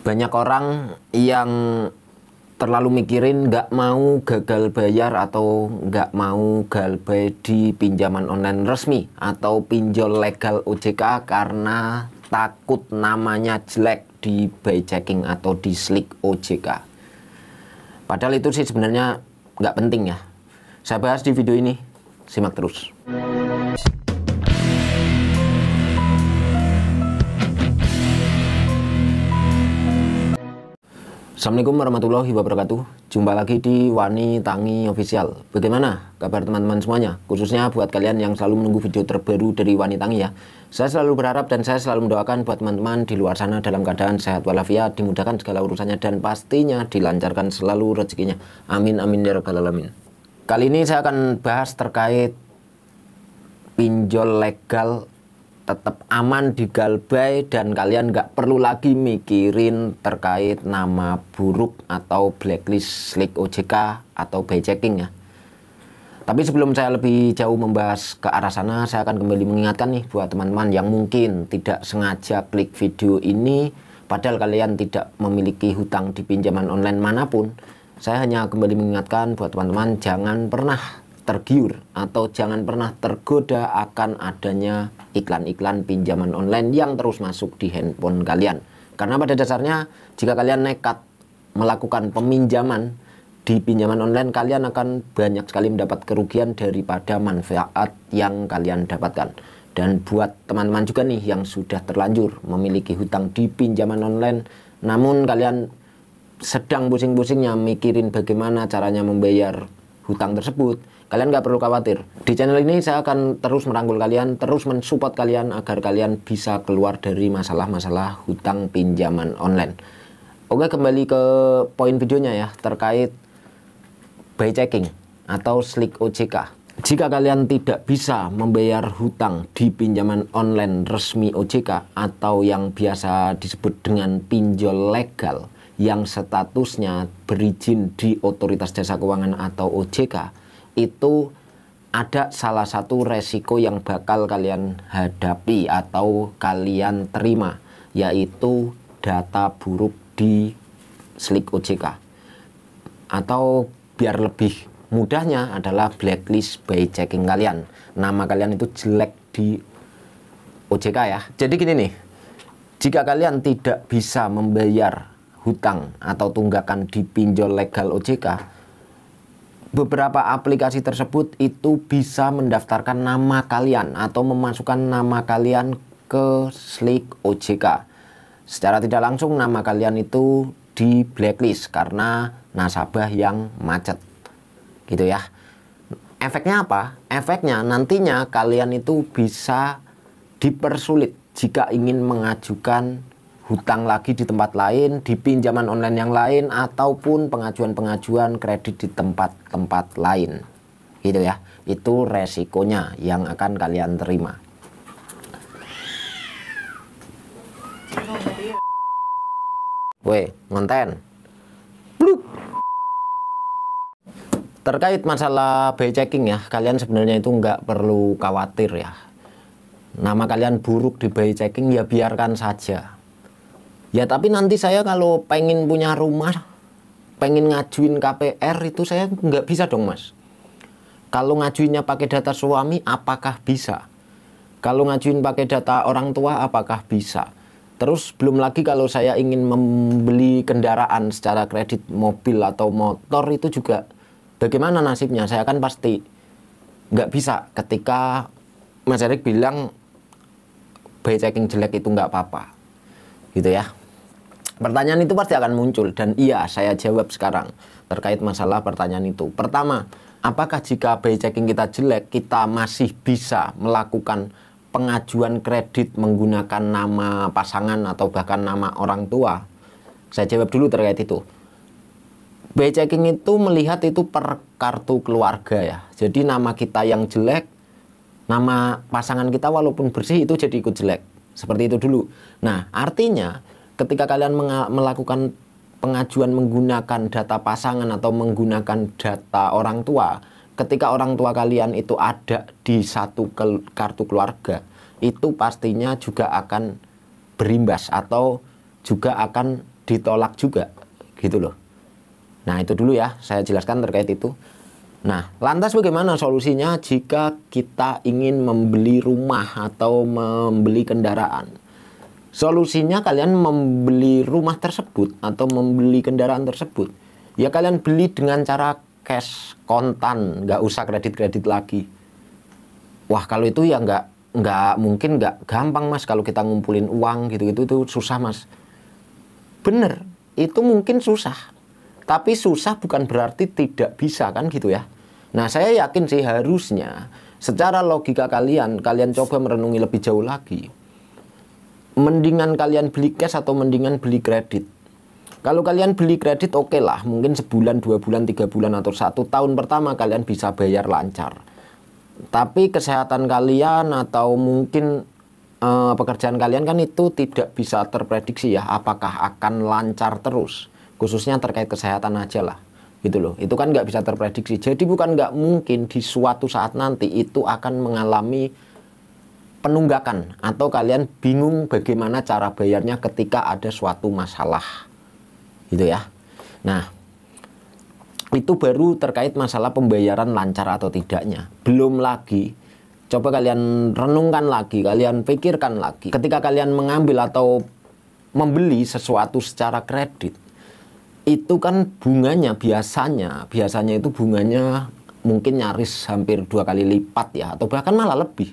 Banyak orang yang terlalu mikirin nggak mau gagal bayar atau nggak mau galbay di pinjaman online resmi atau pinjol legal OJK karena takut namanya jelek di buy checking atau di slick OJK. Padahal itu sih sebenarnya nggak penting ya. Saya bahas di video ini, simak terus. Assalamualaikum warahmatullahi wabarakatuh. Jumpa lagi di Wani Tangi Official. Bagaimana kabar teman-teman semuanya? Khususnya buat kalian yang selalu menunggu video terbaru dari Wani Tangi ya. Saya selalu berharap dan saya selalu mendoakan buat teman-teman di luar sana dalam keadaan sehat walafiat, dimudahkan segala urusannya dan pastinya dilancarkan selalu rezekinya. Amin amin ya rabbal alamin. Kali ini saya akan bahas terkait pinjol legal tetap aman di galbay dan kalian nggak perlu lagi mikirin terkait nama buruk atau blacklist slick OJK atau buy checking ya. Tapi sebelum saya lebih jauh membahas ke arah sana, saya akan kembali mengingatkan nih buat teman-teman yang mungkin tidak sengaja klik video ini padahal kalian tidak memiliki hutang di pinjaman online manapun. Saya hanya kembali mengingatkan buat teman-teman jangan pernah tergiur atau jangan pernah tergoda akan adanya iklan-iklan pinjaman online yang terus masuk di handphone kalian. Karena pada dasarnya jika kalian nekat melakukan peminjaman di pinjaman online, kalian akan banyak sekali mendapat kerugian daripada manfaat yang kalian dapatkan. Dan buat teman-teman juga nih yang sudah terlanjur memiliki hutang di pinjaman online, namun kalian sedang pusing-pusingnya mikirin bagaimana caranya membayar hutang tersebut, kalian nggak perlu khawatir. Di channel ini saya akan terus merangkul kalian, terus mensupport kalian agar kalian bisa keluar dari masalah-masalah hutang pinjaman online. Oke, kembali ke poin videonya ya, terkait buy checking atau slick OJK. Jika kalian tidak bisa membayar hutang di pinjaman online resmi OJK atau yang biasa disebut dengan pinjol legal yang statusnya berizin di Otoritas Jasa Keuangan atau OJK, itu ada salah satu resiko yang bakal kalian hadapi atau kalian terima, yaitu data buruk di slick OJK, atau biar lebih mudahnya adalah blacklist buy checking kalian. Nama kalian itu jelek di OJK ya. Jadi gini nih, jika kalian tidak bisa membayar hutang atau tunggakan di pinjol legal OJK, beberapa aplikasi tersebut itu bisa mendaftarkan nama kalian atau memasukkan nama kalian ke slick OJK. Secara tidak langsung nama kalian itu di blacklist karena nasabah yang macet gitu ya. Efeknya apa? Efeknya nantinya kalian itu bisa dipersulit jika ingin mengajukan hutang lagi di tempat lain, di pinjaman online yang lain, ataupun pengajuan-pengajuan kredit di tempat-tempat lain gitu ya. Itu resikonya yang akan kalian terima. Weh, ngonten Bluk. Terkait masalah buy checking ya, kalian sebenarnya itu nggak perlu khawatir ya. Nama kalian buruk di buy checking ya biarkan saja. Ya tapi nanti saya kalau pengen punya rumah, pengen ngajuin KPR itu saya nggak bisa dong mas. Kalau ngajuinnya pakai data suami apakah bisa? Kalau ngajuin pakai data orang tua apakah bisa? Terus belum lagi kalau saya ingin membeli kendaraan secara kredit, mobil atau motor itu juga bagaimana nasibnya? Saya kan pasti nggak bisa ketika Mas Erik bilang buy checking jelek itu nggak apa-apa gitu ya. Pertanyaan itu pasti akan muncul dan iya saya jawab sekarang terkait masalah pertanyaan itu. Pertama, apakah jika buy checking kita jelek kita masih bisa melakukan pengajuan kredit menggunakan nama pasangan atau bahkan nama orang tua? Saya jawab dulu terkait itu. Buy checking itu melihat itu per kartu keluarga ya. Jadi nama kita yang jelek, nama pasangan kita walaupun bersih itu jadi ikut jelek. Seperti itu dulu. Nah artinya ketika kalian melakukan pengajuan menggunakan data pasangan atau menggunakan data orang tua, ketika orang tua kalian itu ada di satu kartu keluarga, itu pastinya juga akan berimbas atau juga akan ditolak juga gitu loh. Nah itu dulu ya saya jelaskan terkait itu. Nah lantas bagaimana solusinya jika kita ingin membeli rumah atau membeli kendaraan? Solusinya kalian membeli rumah tersebut atau membeli kendaraan tersebut, ya kalian beli dengan cara cash, kontan, nggak usah kredit-kredit lagi. Wah kalau itu ya nggak mungkin, nggak gampang mas, kalau kita ngumpulin uang gitu-gitu itu susah mas. Bener, itu mungkin susah, tapi susah bukan berarti tidak bisa kan gitu ya. Nah saya yakin sih harusnya secara logika kalian coba merenungi lebih jauh lagi. Mendingan kalian beli cash atau mendingan beli kredit? Kalau kalian beli kredit oke lah, mungkin sebulan, 2 bulan, 3 bulan atau 1 tahun pertama kalian bisa bayar lancar. Tapi kesehatan kalian atau mungkin pekerjaan kalian kan itu tidak bisa terprediksi ya, apakah akan lancar terus, khususnya terkait kesehatan aja lah gitu loh. Itu kan nggak bisa terprediksi. Jadi bukan nggak mungkin di suatu saat nanti itu akan mengalami penunggakan atau kalian bingung bagaimana cara bayarnya ketika ada suatu masalah gitu ya. Nah itu baru terkait masalah pembayaran lancar atau tidaknya. Belum lagi, coba kalian renungkan lagi, kalian pikirkan lagi, ketika kalian mengambil atau membeli sesuatu secara kredit, itu kan bunganya biasanya itu bunganya mungkin nyaris hampir 2 kali lipat ya, atau bahkan malah lebih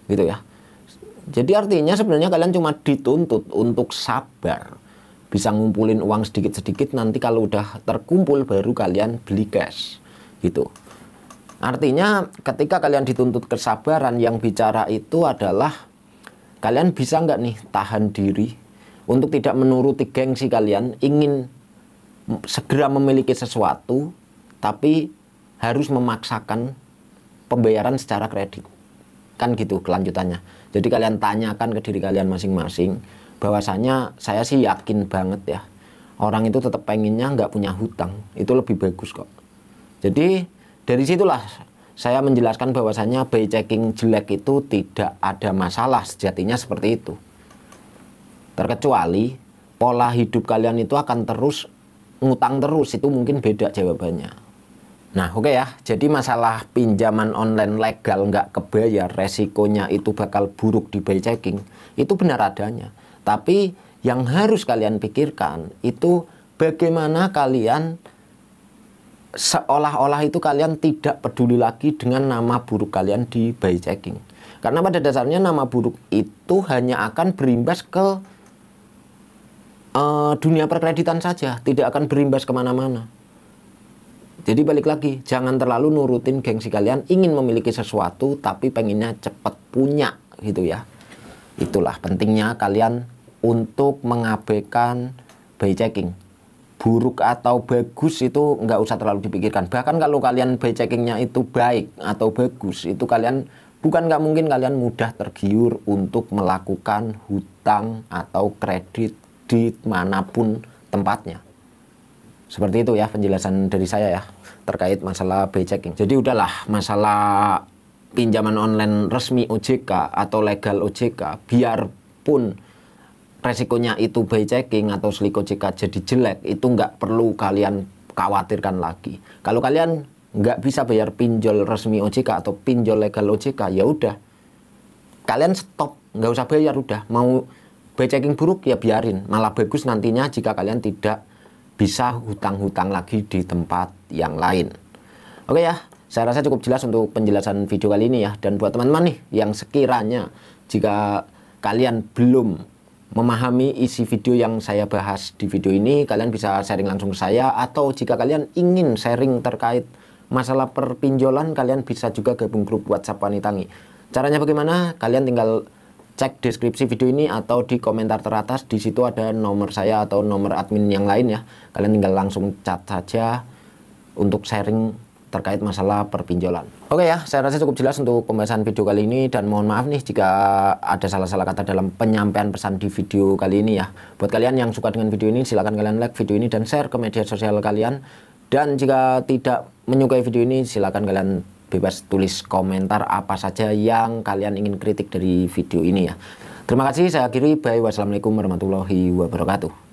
gitu ya. Jadi artinya sebenarnya kalian cuma dituntut untuk sabar, bisa ngumpulin uang sedikit-sedikit, nanti kalau udah terkumpul baru kalian beli cash gitu. Artinya ketika kalian dituntut kesabaran, yang bicara itu adalah kalian bisa nggak nih tahan diri untuk tidak menuruti gengsi kalian, ingin segera memiliki sesuatu tapi harus memaksakan pembayaran secara kredit. Kan gitu kelanjutannya. Jadi kalian tanyakan ke diri kalian masing-masing, bahwasanya saya sih yakin banget ya, orang itu tetap pengennya nggak punya hutang, itu lebih bagus kok. Jadi dari situlah saya menjelaskan bahwasanya by checking jelek itu tidak ada masalah, sejatinya seperti itu. Terkecuali pola hidup kalian itu akan terus ngutang terus, itu mungkin beda jawabannya. Nah oke ya, jadi masalah pinjaman online legal nggak kebayar, resikonya itu bakal buruk di by checking, itu benar adanya. Tapi yang harus kalian pikirkan itu bagaimana kalian seolah-olah itu kalian tidak peduli lagi dengan nama buruk kalian di by checking. Karena pada dasarnya nama buruk itu hanya akan berimbas ke dunia perkreditan saja, tidak akan berimbas kemana-mana. Jadi balik lagi, jangan terlalu nurutin gengsi kalian, ingin memiliki sesuatu tapi pengennya cepat punya gitu ya. Itulah pentingnya kalian untuk mengabaikan by checking. Buruk atau bagus itu nggak usah terlalu dipikirkan. Bahkan kalau kalian by checkingnya itu baik atau bagus, itu kalian bukan nggak mungkin kalian mudah tergiur untuk melakukan hutang atau kredit di manapun tempatnya. Seperti itu ya penjelasan dari saya ya terkait masalah by checking. Jadi udahlah, masalah pinjaman online resmi OJK atau legal OJK, biarpun resikonya itu by checking atau slik OJK jadi jelek, itu nggak perlu kalian khawatirkan lagi. Kalau kalian nggak bisa bayar pinjol resmi OJK atau pinjol legal OJK, ya udah kalian stop, nggak usah bayar, udah. Mau by checking buruk ya biarin, malah bagus nantinya jika kalian tidak bisa hutang-hutang lagi di tempat yang lain. Oke ya, saya rasa cukup jelas untuk penjelasan video kali ini ya. Dan buat teman-teman nih yang sekiranya jika kalian belum memahami isi video yang saya bahas di video ini, kalian bisa sharing langsung ke saya. Atau jika kalian ingin sharing terkait masalah perpinjolan, kalian bisa juga gabung grup WhatsApp Wanitangi. Caranya bagaimana? Kalian tinggal cek deskripsi video ini atau di komentar teratas, di situ ada nomor saya atau nomor admin yang lain ya. Kalian tinggal langsung chat saja untuk sharing terkait masalah perpinjolan. Oke ya, saya rasa cukup jelas untuk pembahasan video kali ini, dan mohon maaf nih jika ada salah-salah kata dalam penyampaian pesan di video kali ini ya. Buat kalian yang suka dengan video ini, silahkan kalian like video ini dan share ke media sosial kalian. Dan jika tidak menyukai video ini, silahkan kalian bebas tulis komentar apa saja yang kalian ingin kritik dari video ini ya. Terima kasih, saya akhiri. Bye, wassalamualaikum warahmatullahi wabarakatuh.